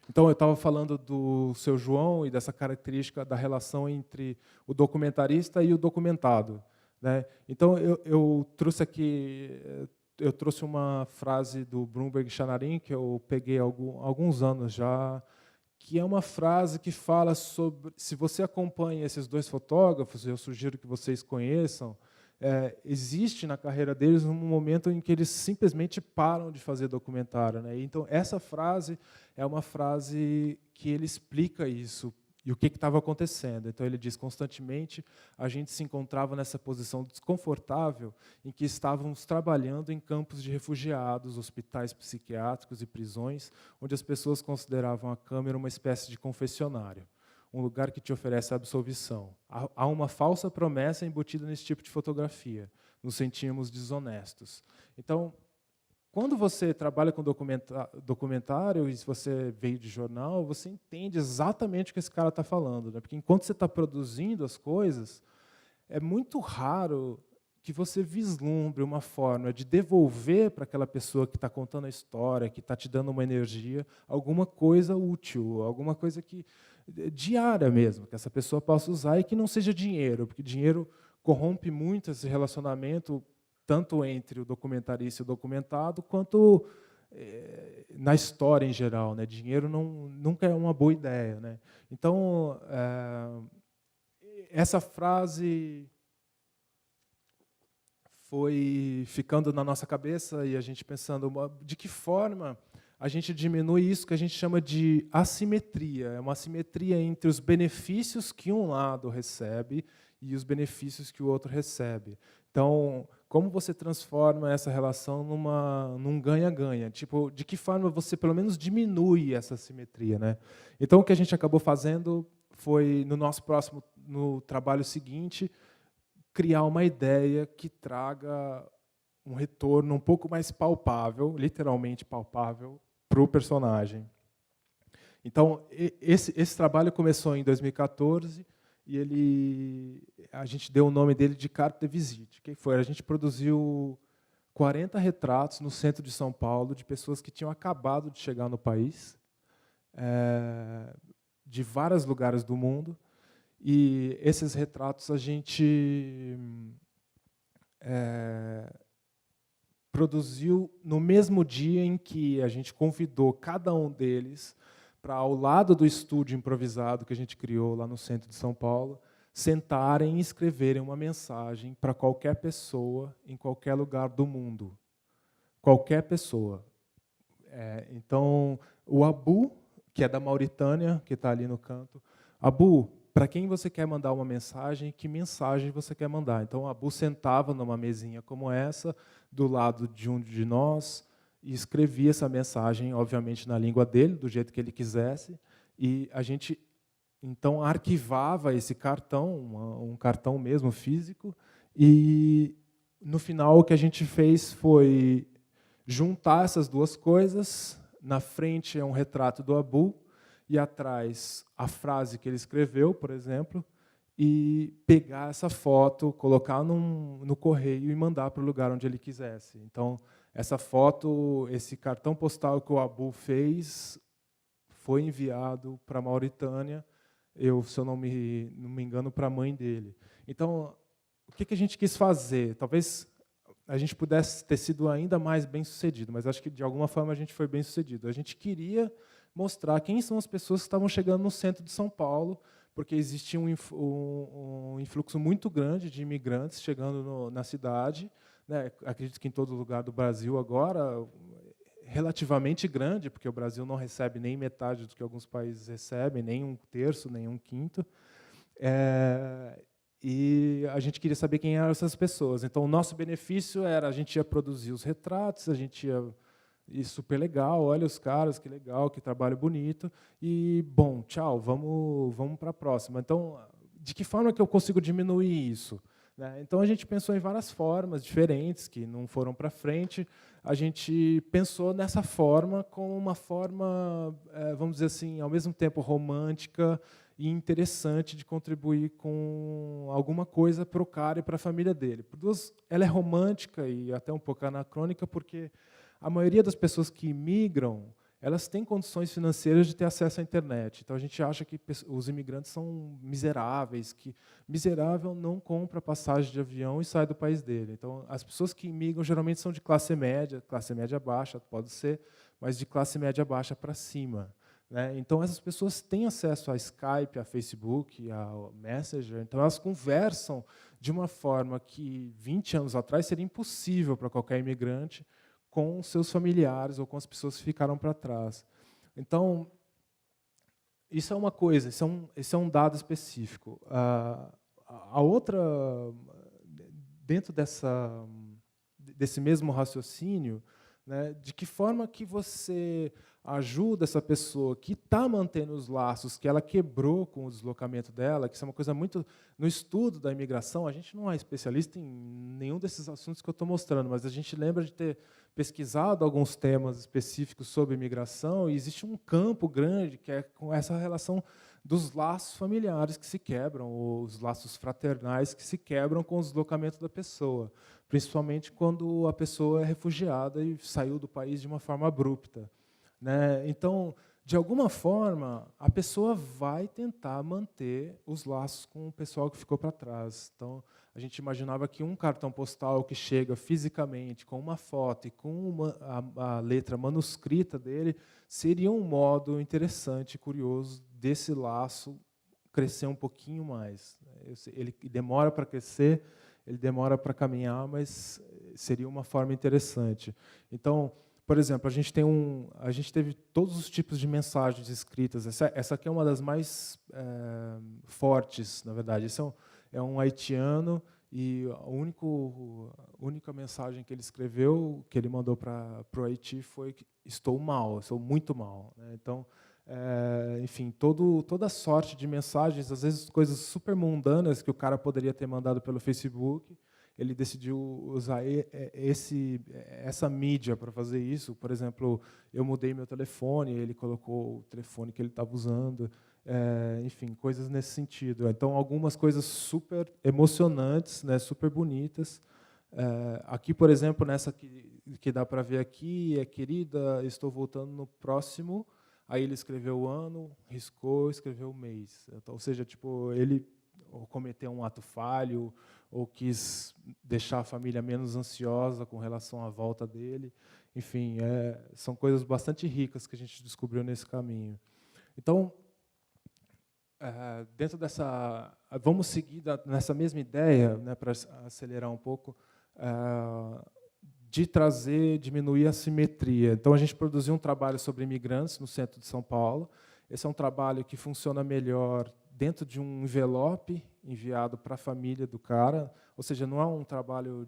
Então, eu estava falando do seu João e dessa característica da relação entre o documentarista e o documentado, né? Então, eu trouxe uma frase do Bloomberg Chanarin, que eu peguei há alguns anos já, que é uma frase que fala sobre... Se você acompanha esses dois fotógrafos, eu sugiro que vocês conheçam, existe na carreira deles um momento em que eles simplesmente param de fazer documentário, né? Então, essa frase é uma frase que ele explica isso, e o que estava acontecendo. Então, ele diz, constantemente, a gente se encontrava nessa posição desconfortável em que estávamos trabalhando em campos de refugiados, hospitais psiquiátricos e prisões, onde as pessoas consideravam a câmera uma espécie de confessionário, um lugar que te oferece absolvição. Há uma falsa promessa embutida nesse tipo de fotografia. Nos sentimos desonestos. Então, quando você trabalha com documentário e se você veio de jornal, você entende exatamente o que esse cara está falando, né? Porque enquanto você está produzindo as coisas, é muito raro que você vislumbre uma forma de devolver para aquela pessoa que está contando a história, que está te dando uma energia, alguma coisa útil, alguma coisa que diária mesmo, que essa pessoa possa usar e que não seja dinheiro, porque dinheiro corrompe muito esse relacionamento, tanto entre o documentarista e o documentado, quanto na história em geral, né? Dinheiro nunca é uma boa ideia, né? Então, essa frase foi ficando na nossa cabeça e a gente pensando de que forma a gente diminui isso que a gente chama de assimetria. É uma assimetria entre os benefícios que um lado recebe e os benefícios que o outro recebe. Então, como você transforma essa relação num ganha-ganha? Tipo, de que forma você, pelo menos, diminui essa assimetria, né? Então, o que a gente acabou fazendo foi, no trabalho seguinte, criar uma ideia que traga um retorno um pouco mais palpável, literalmente palpável, para o personagem. Então, esse trabalho começou em 2014 e a gente deu o nome dele de Carte de Visite. Que foi? A gente produziu 40 retratos no centro de São Paulo de pessoas que tinham acabado de chegar no país, de vários lugares do mundo. E esses retratos a gente produziu no mesmo dia em que a gente convidou cada um deles para, ao lado do estúdio improvisado que a gente criou lá no centro de São Paulo, sentarem e escreverem uma mensagem para qualquer pessoa em qualquer lugar do mundo. Qualquer pessoa. Então, o Abu, que é da Mauritânia, que está ali no canto, Abu, para quem você quer mandar uma mensagem, que mensagem você quer mandar? Então, o Abu sentava numa mesinha como essa, do lado de um de nós, e escrevia essa mensagem, obviamente, na língua dele, do jeito que ele quisesse, e a gente, então, arquivava esse cartão, um cartão mesmo físico, e, no final, o que a gente fez foi juntar essas duas coisas. Na frente é um retrato do Abu, e atrás a frase que ele escreveu, por exemplo, e pegar essa foto, colocar no correio e mandar para o lugar onde ele quisesse. Então, essa foto, esse cartão postal que o Abu fez, foi enviado para a Mauritânia, se eu não me engano, para a mãe dele. Então, o que a gente quis fazer? Talvez a gente pudesse ter sido ainda mais bem-sucedido, mas acho que, de alguma forma, a gente foi bem-sucedido. A gente queria mostrar quem são as pessoas que estavam chegando no centro de São Paulo, porque existia um influxo muito grande de imigrantes chegando na cidade, né? Acredito que em todo lugar do Brasil agora, relativamente grande, porque o Brasil não recebe nem metade do que alguns países recebem, nem um terço, nem um quinto. E a gente queria saber quem eram essas pessoas. Então, o nosso benefício era, a gente ia produzir os retratos, a gente ia... E super legal, olha os caras, que legal, que trabalho bonito. E, bom, tchau, vamos para a próxima. Então, de que forma que eu consigo diminuir isso? Né? Então, a gente pensou em várias formas diferentes, que não foram para frente. A gente pensou nessa forma como uma forma, vamos dizer assim, ao mesmo tempo romântica e interessante de contribuir com alguma coisa para o cara e para a família dele. Ela é romântica e até um pouco anacrônica, porque a maioria das pessoas que imigram, elas têm condições financeiras de ter acesso à internet. Então, a gente acha que os imigrantes são miseráveis, que miserável não compra passagem de avião e sai do país dele. Então, as pessoas que imigram geralmente são de classe média baixa, pode ser, mas de classe média baixa para cima. Né? Então, essas pessoas têm acesso a Skype, a Facebook, a Messenger. Então, elas conversam de uma forma que 20 anos atrás seria impossível para qualquer imigrante, com seus familiares ou com as pessoas que ficaram para trás. Então, isso é uma coisa, esse é um dado específico. A outra, dentro desse mesmo raciocínio, né, de que forma que você ajuda essa pessoa que está mantendo os laços que ela quebrou com o deslocamento dela, que isso é uma coisa muito... No estudo da imigração, a gente não é especialista em nenhum desses assuntos que eu estou mostrando, mas a gente lembra de ter pesquisado alguns temas específicos sobre imigração, e existe um campo grande que é com essa relação dos laços familiares que se quebram, os laços fraternais que se quebram com o deslocamento da pessoa, principalmente quando a pessoa é refugiada e saiu do país de uma forma abrupta, né? Então, de alguma forma, a pessoa vai tentar manter os laços com o pessoal que ficou para trás. Então, a gente imaginava que um cartão postal que chega fisicamente, com uma foto e com a letra manuscrita dele, seria um modo interessante e curioso desse laço crescer um pouquinho mais. Ele demora para crescer, ele demora para caminhar, mas seria uma forma interessante. Então, por exemplo, a gente teve todos os tipos de mensagens escritas. Essa aqui é uma das mais fortes, na verdade. Esse é um haitiano e a única mensagem que ele escreveu, que ele mandou para o Haiti, foi que estou mal, estou muito mal, né? Então, enfim, toda sorte de mensagens, às vezes coisas super mundanas que o cara poderia ter mandado pelo Facebook, ele decidiu usar essa mídia para fazer isso. Por exemplo, eu mudei meu telefone, ele colocou o telefone que ele estava usando, enfim, coisas nesse sentido. Então, algumas coisas super emocionantes, né, super bonitas. Aqui, por exemplo, nessa que dá para ver aqui, querida, estou voltando no próximo. Aí ele escreveu o ano, riscou, escreveu o mês. Então, ou seja, tipo, ele cometeu um ato falho, ou quis deixar a família menos ansiosa com relação à volta dele. Enfim, são coisas bastante ricas que a gente descobriu nesse caminho. Então, dentro dessa... Vamos seguir nessa mesma ideia, né, para acelerar um pouco, de diminuir a simetria. Então, a gente produziu um trabalho sobre imigrantes no centro de São Paulo. Esse é um trabalho que funciona melhor dentro de um envelope enviado para a família do cara, ou seja, não é um trabalho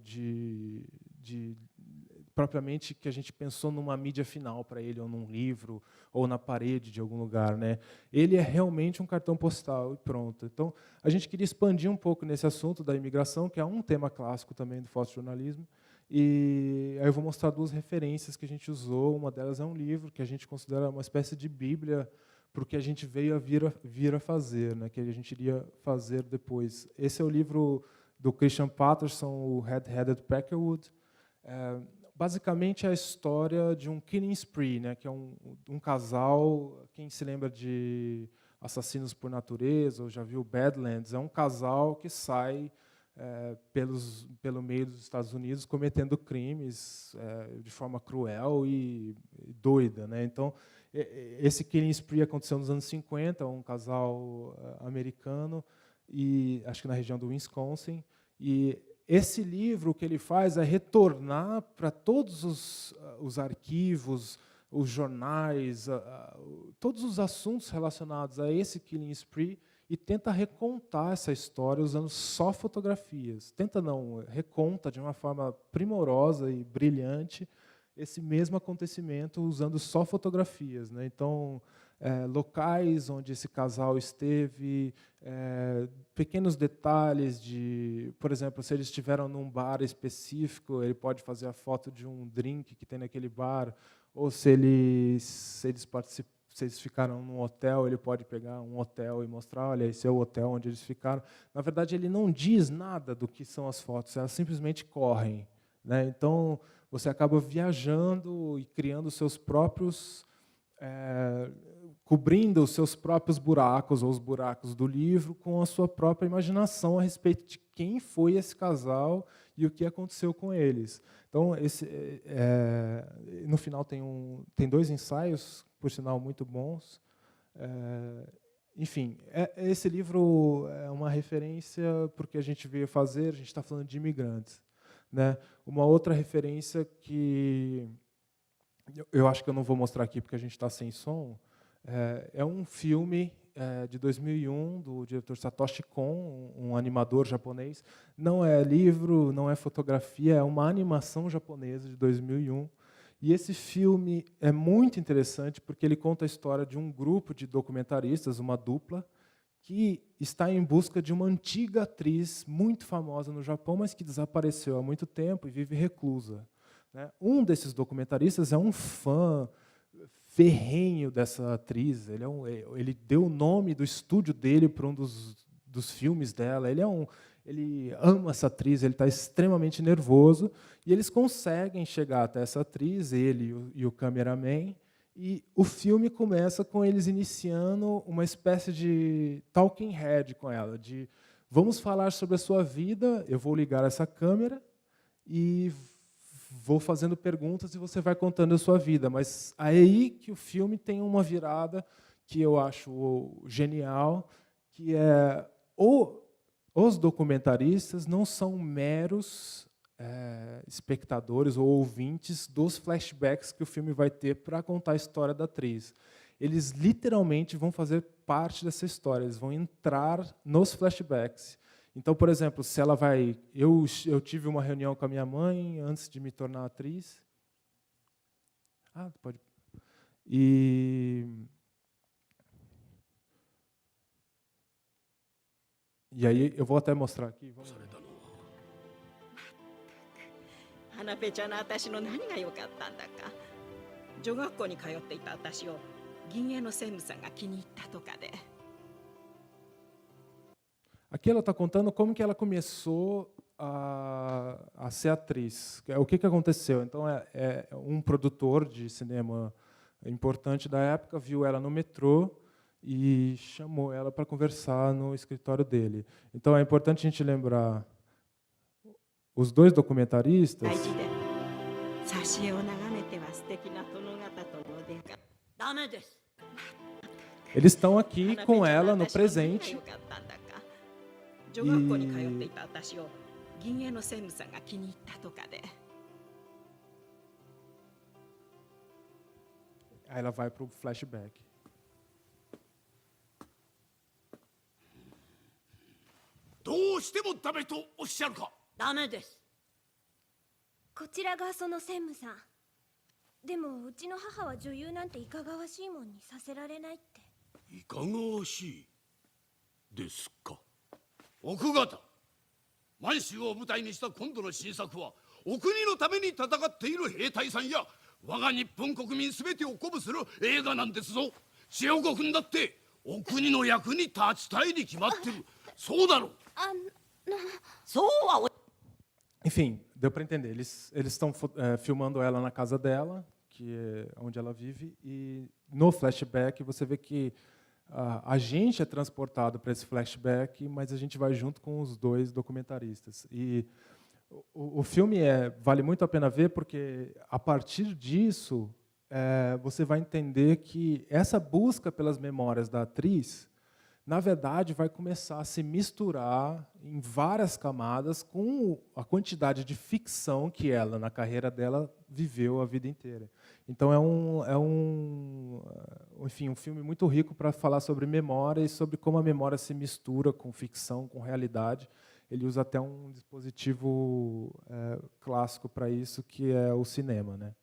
propriamente que a gente pensou numa mídia final para ele, ou num livro, ou na parede de algum lugar, né? Ele é realmente um cartão postal e pronto. Então, a gente queria expandir um pouco nesse assunto da imigração, que é um tema clássico também do fotojornalismo, e aí eu vou mostrar duas referências que a gente usou. Uma delas é um livro que a gente considera uma espécie de bíblia para o que a gente veio a vir a fazer, né, que a gente iria fazer depois. Esse é o livro do Christian Patterson, o Red-Headed Peckerwood. Basicamente, é a história de um killing spree, né, que é um casal, quem se lembra de Assassinos por Natureza, ou já viu Badlands, é um casal que sai pelo meio dos Estados Unidos cometendo crimes de forma cruel e doida, né? Então, esse killing spree aconteceu nos anos 50, um casal americano, e acho que na região do Wisconsin. E esse livro, o que ele faz é retornar para todos os arquivos, os jornais, todos os assuntos relacionados a esse killing spree, e tenta recontar essa história usando só fotografias. Reconta de uma forma primorosa e brilhante esse mesmo acontecimento usando só fotografias, né? Então, locais onde esse casal esteve, pequenos detalhes por exemplo, se eles estiveram num bar específico, ele pode fazer a foto de um drink que tem naquele bar, ou se eles ficaram num hotel, ele pode pegar um hotel e mostrar, olha, esse é o hotel onde eles ficaram. Na verdade, ele não diz nada do que são as fotos, elas simplesmente correm, né? Então, você acaba viajando e criando seus próprios... cobrindo os seus próprios buracos, ou os buracos do livro, com a sua própria imaginação a respeito de quem foi esse casal e o que aconteceu com eles. Então, no final tem dois ensaios, por sinal, muito bons. Enfim, esse livro é uma referência porque a gente veio fazer, a gente está falando de imigrantes, né? Uma outra referência que eu acho que eu não vou mostrar aqui porque a gente está sem som, é um filme de 2001, do diretor Satoshi Kon, um animador japonês. Não é livro, não é fotografia, é uma animação japonesa de 2001. E esse filme é muito interessante porque ele conta a história de um grupo de documentaristas, uma dupla, que está em busca de uma antiga atriz muito famosa no Japão, mas que desapareceu há muito tempo e vive reclusa, né? Um desses documentaristas é um fã ferrenho dessa atriz. Ele deu o nome do estúdio dele para um dos filmes dela. Ele ama essa atriz, ele está extremamente nervoso, e eles conseguem chegar até essa atriz, ele e o cameraman, e o filme começa com eles iniciando uma espécie de talking head com ela, de vamos falar sobre a sua vida, eu vou ligar essa câmera e vou fazendo perguntas e você vai contando a sua vida. Mas é aí que o filme tem uma virada que eu acho genial, que é os documentaristas não são meros espectadores ou ouvintes dos flashbacks que o filme vai ter para contar a história da atriz. Eles literalmente vão fazer parte dessa história, eles vão entrar nos flashbacks. Então, por exemplo, se ela vai... Eu tive uma reunião com a minha mãe antes de me tornar atriz. Pode... E aí eu vou até mostrar aqui. Vamos... 花ペちゃんの私の何が良かったんだか。女学校に通っていた私を銀営の専務さんが気に入ったとかで。 Aqui ela está contando como que ela começou a ser atriz. O que aconteceu? Então, um produtor de cinema importante da época viu ela no metrô e chamou ela para conversar no escritório dele. Então, é importante a gente lembrar os dois documentaristas. Eles estão aqui com ela no presente. Aí ela vai para o flashback. どうしてもダメとおっしゃるか。ダメです。こちらがその専務さん。でもうちの母は女優なんていかがわしいもんにさせられないって。いかがわしいですか。奥方、満州を舞台にした今度の新作はお国のために戦っている兵隊さんや我が日本国民すべてを鼓舞する映画なんですぞ。千代子君だってお国の役に立ちたいに決まってる。そうだろう。Enfim, deu para entender. Eles estão filmando ela na casa dela, que é onde ela vive, e no flashback você vê que a gente é transportado para esse flashback, mas a gente vai junto com os dois documentaristas. E o filme vale muito a pena ver, porque a partir disso você vai entender que essa busca pelas memórias da atriz, na verdade, vai começar a se misturar em várias camadas com a quantidade de ficção que ela, na carreira dela, viveu a vida inteira. Então, enfim, um filme muito rico para falar sobre memória e sobre como a memória se mistura com ficção, com realidade. Ele usa até um dispositivo clássico para isso, que é o cinema, né?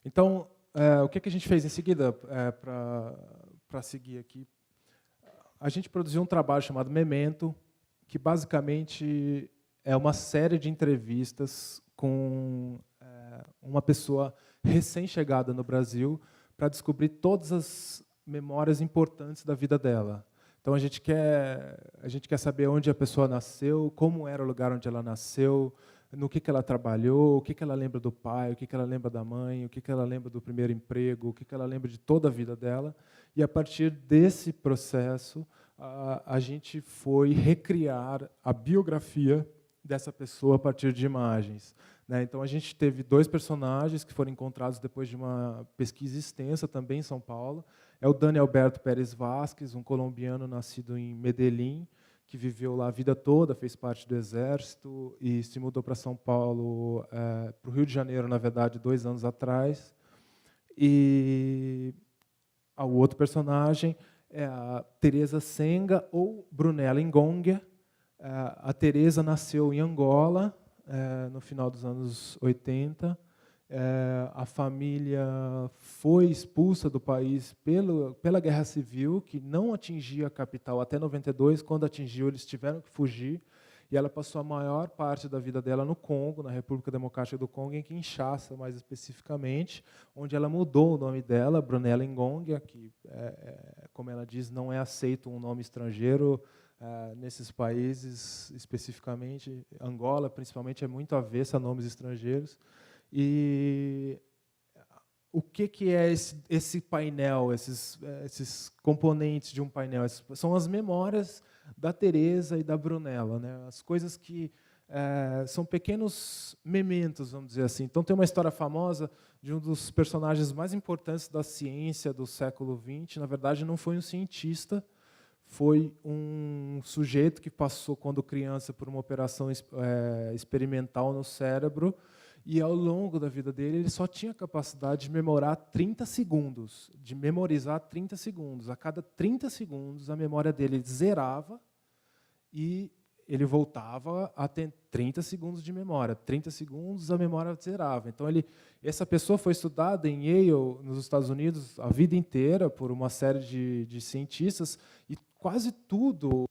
Então, o que a gente fez em seguida para seguir aqui? A gente produziu um trabalho chamado Memento, que basicamente é uma série de entrevistas com uma pessoa recém-chegada no Brasil para descobrir todas as memórias importantes da vida dela. Então, a gente quer saber onde a pessoa nasceu, como era o lugar onde ela nasceu, no que ela trabalhou, o que ela lembra do pai, o que ela lembra da mãe, o que ela lembra do primeiro emprego, o que ela lembra de toda a vida dela. E, a partir desse processo, a gente foi recriar a biografia dessa pessoa a partir de imagens. Né? Então, a gente teve dois personagens que foram encontrados depois de uma pesquisa extensa, também em São Paulo. É o Dani Alberto Pérez Vasquez, um colombiano nascido em Medellín, que viveu lá a vida toda, fez parte do Exército e se mudou para São Paulo, para o Rio de Janeiro, na verdade, 2 anos atrás. E o outro personagem é a Teresa Senga, ou Brunella Ngonga. A Teresa nasceu em Angola, no final dos anos 80. A família foi expulsa do país pela Guerra Civil, que não atingia a capital até 92. Quando atingiu, eles tiveram que fugir. E ela passou a maior parte da vida dela no Congo, na República Democrática do Congo, em Kinshasa, mais especificamente, onde ela mudou o nome dela, Brunella Ngonga, que, como ela diz, não é aceito um nome estrangeiro nesses países, especificamente. Angola, principalmente, é muito avessa a nomes estrangeiros. E o que é esse painel, esses componentes de um painel? São as memórias da Teresa e da Brunella, né? As coisas que são pequenos mementos, vamos dizer assim. Então, tem uma história famosa de um dos personagens mais importantes da ciência do século XX. Na verdade, não foi um cientista, foi um sujeito que passou, quando criança, por uma operação experimental no cérebro. E, ao longo da vida dele, ele só tinha capacidade de memorizar 30 segundos. A cada 30 segundos, a memória dele zerava e ele voltava a ter 30 segundos de memória. 30 segundos, a memória zerava. Então, essa pessoa foi estudada em Yale, nos Estados Unidos, a vida inteira, por uma série de cientistas, e quase tudo...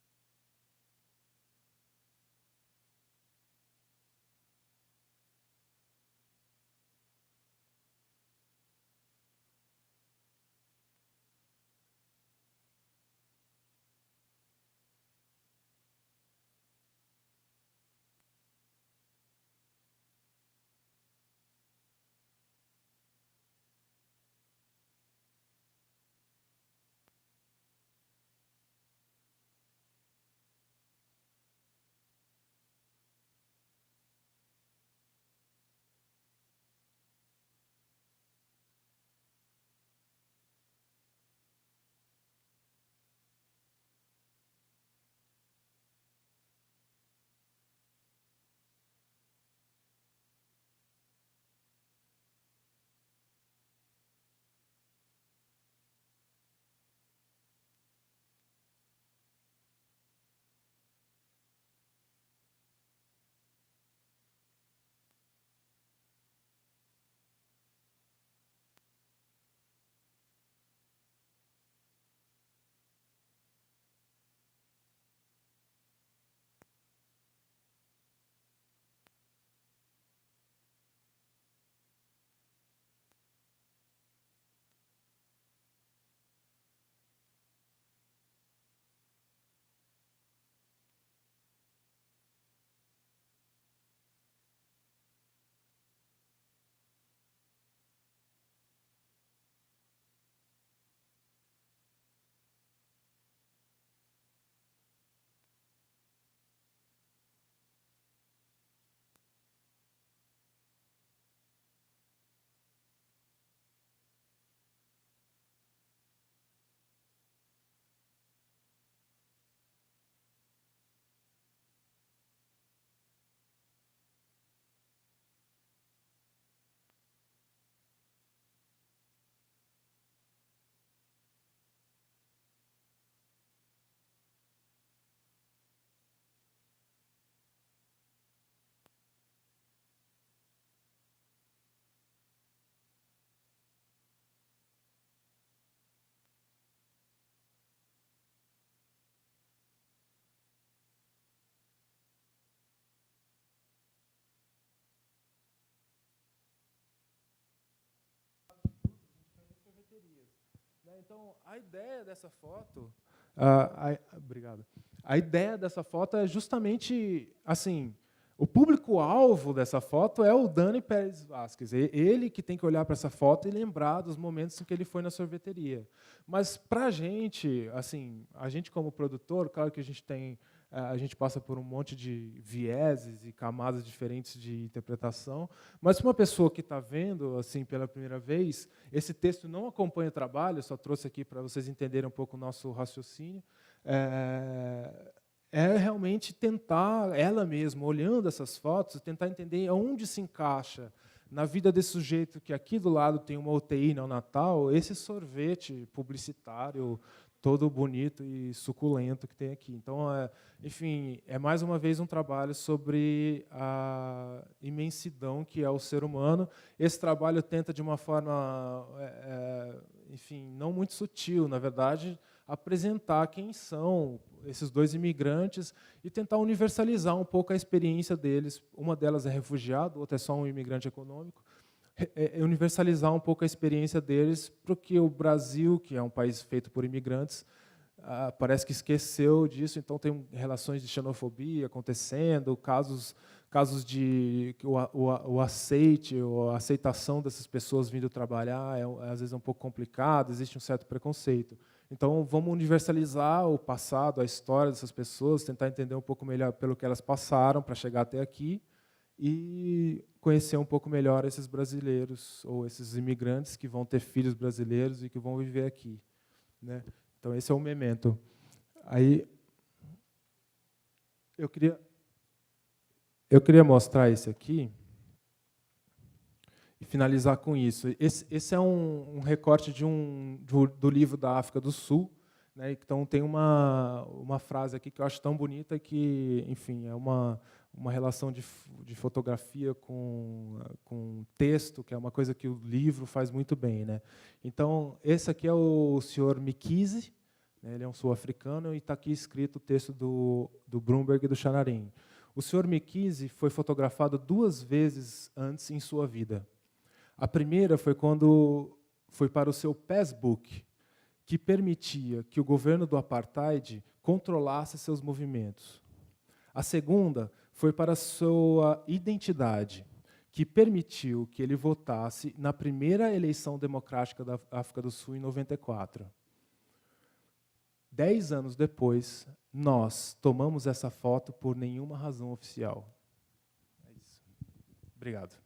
Então, a ideia dessa foto... obrigado. A ideia dessa foto é justamente assim... O público-alvo dessa foto é o Dani Pérez Vasquez. Ele que tem que olhar para essa foto e lembrar dos momentos em que ele foi na sorveteria. Mas, para gente, assim, a gente como produtor, claro que a gente passa por um monte de vieses e camadas diferentes de interpretação, mas para uma pessoa que está vendo assim pela primeira vez, esse texto não acompanha o trabalho, eu só trouxe aqui para vocês entenderem um pouco o nosso raciocínio. É realmente tentar, ela mesma, olhando essas fotos, tentar entender aonde se encaixa na vida desse sujeito que aqui do lado tem uma UTI neonatal, esse sorvete publicitário todo bonito e suculento que tem aqui. Então, enfim, é mais uma vez um trabalho sobre a imensidão que é o ser humano. Esse trabalho tenta, de uma forma, enfim, não muito sutil, na verdade, apresentar quem são esses dois imigrantes e tentar universalizar um pouco a experiência deles. Uma delas é refugiado, outra é só um imigrante econômico. Universalizar um pouco a experiência deles, porque o Brasil, que é um país feito por imigrantes, parece que esqueceu disso, então tem relações de xenofobia acontecendo, casos de o aceite ou a aceitação dessas pessoas vindo trabalhar às vezes é um pouco complicado, existe um certo preconceito. Então, vamos universalizar o passado, a história dessas pessoas, tentar entender um pouco melhor pelo que elas passaram para chegar até aqui e conhecer um pouco melhor esses brasileiros ou esses imigrantes que vão ter filhos brasileiros e que vão viver aqui, né? Então, esse é o Memento. Aí, eu queria mostrar esse aqui e finalizar com isso. Esse é um recorte do livro da África do Sul, né? Então, tem uma frase aqui que eu acho tão bonita que, enfim, é uma relação de fotografia com texto, que é uma coisa que o livro faz muito bem, né? Então, esse aqui é o senhor Mikize, né? Ele é um sul-africano, e está aqui escrito o texto do Brumberg e do Chanarin. O senhor Mikize foi fotografado 2 vezes antes em sua vida. A primeira foi quando foi para o seu passbook, que permitia que o governo do apartheid controlasse seus movimentos. A segunda foi para a sua identidade, que permitiu que ele votasse na primeira eleição democrática da África do Sul, em 94. 10 anos depois, nós tomamos essa foto por nenhuma razão oficial. É isso. Obrigado.